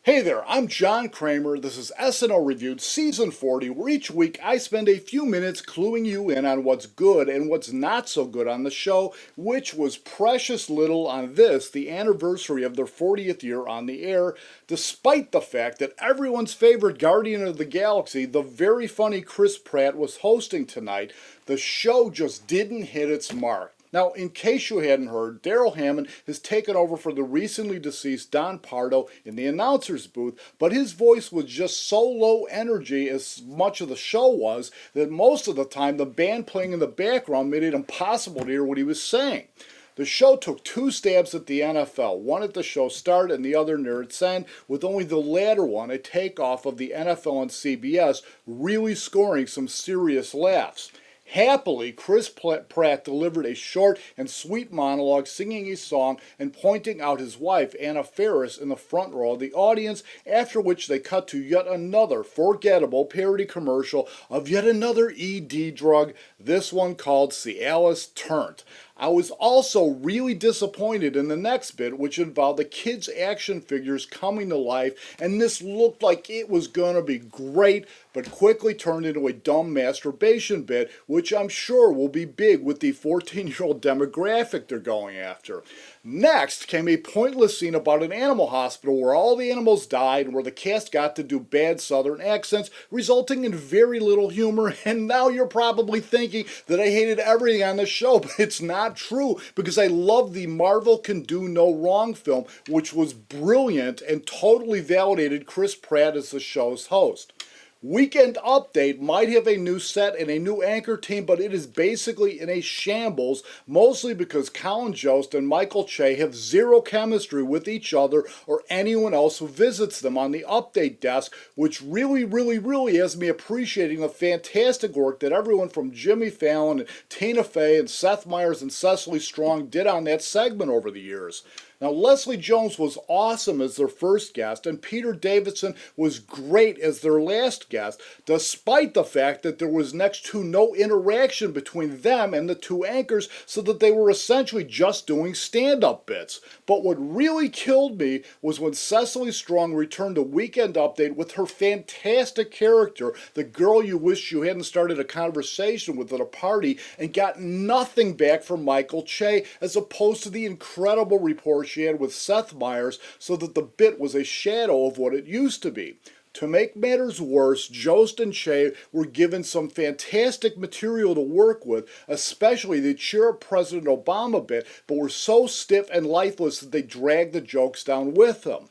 Hey there, I'm John Kramer. This is SNL Reviewed Season 40, where each week I spend a few minutes cluing you in on what's good and what's not so good on the show, which was precious little on this, the anniversary of their 40th year on the air, despite the fact that everyone's favorite Guardian of the Galaxy, the very funny Chris Pratt, was hosting tonight. The show just didn't hit its mark. Now, in case you hadn't heard, Daryl Hammond has taken over for the recently deceased Don Pardo in the announcer's booth, but his voice was just so low energy, as much of the show was, that most of the time the band playing in the background made it impossible to hear what he was saying. The show took two stabs at the NFL, one at the show's start and the other near its end, with only the latter one, a takeoff of the NFL on CBS, really scoring some serious laughs. Happily, Chris Pratt delivered a short and sweet monologue singing a song and pointing out his wife, Anna Ferris, in the front row of the audience, after which they cut to yet another forgettable parody commercial of yet another ED drug, this one called Cialis Turnt. I was also really disappointed in the next bit, which involved the kids' action figures coming to life, and this looked like it was going to be great, but quickly turned into a dumb masturbation bit, which I'm sure will be big with the 14-year-old demographic they're going after. Next came a pointless scene about an animal hospital where all the animals died and where the cast got to do bad southern accents, resulting in very little humor, and now you're probably thinking that I hated everything on the show, but it's not true, because I love the Marvel Can Do No Wrong film, which was brilliant and totally validated Chris Pratt as the show's host. Weekend Update might have a new set and a new anchor team, but it is basically in a shambles, mostly because Colin Jost and Michael Che have zero chemistry with each other or anyone else who visits them on the update desk, which really has me appreciating the fantastic work that everyone from Jimmy Fallon and Tina Fey and Seth Meyers and Cecily Strong did on that segment over the years. Now, Leslie Jones was awesome as their first guest, and Peter Davidson was great as their last guest, despite the fact that there was next to no interaction between them and the two anchors, so that they were essentially just doing stand-up bits. But what really killed me was when Cecily Strong returned to Weekend Update with her fantastic character, the girl you wish you hadn't started a conversation with at a party, and got nothing back from Michael Che, as opposed to the incredible report she had with Seth Meyers, so that the bit was a shadow of what it used to be. To make matters worse, Jost and Che were given some fantastic material to work with, especially the cheer up President Obama bit, but were so stiff and lifeless that they dragged the jokes down with them.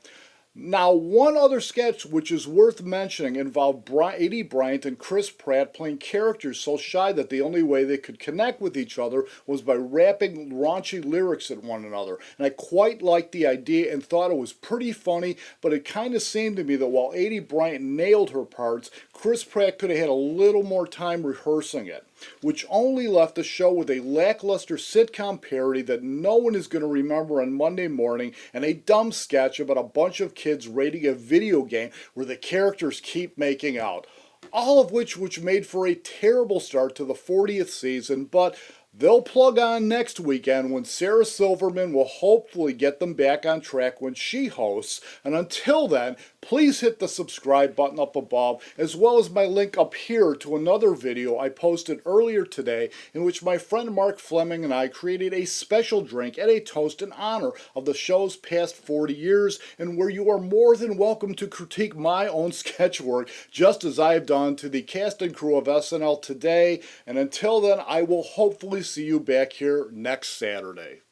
Now, one other sketch which is worth mentioning involved Aidy Bryant and Chris Pratt playing characters so shy that the only way they could connect with each other was by rapping raunchy lyrics at one another. And I quite liked the idea and thought it was pretty funny, but it kind of seemed to me that while Aidy Bryant nailed her parts, Chris Pratt could have had a little more time rehearsing it, which only left the show with a lackluster sitcom parody that no one is going to remember on Monday morning, and a dumb sketch about a bunch of kids raiding a video game where the characters keep making out. All of which made for a terrible start to the 40th season, but they'll plug on next weekend when Sarah Silverman will hopefully get them back on track when she hosts. And until then, please hit the subscribe button up above, as well as my link up here to another video I posted earlier today, in which my friend Mark Fleming and I created a special drink and a toast in honor of the show's past 40 years, and where you are more than welcome to critique my own sketch work, just as I have done to the cast and crew of SNL today. And until then, I will hopefully see you back here next Saturday.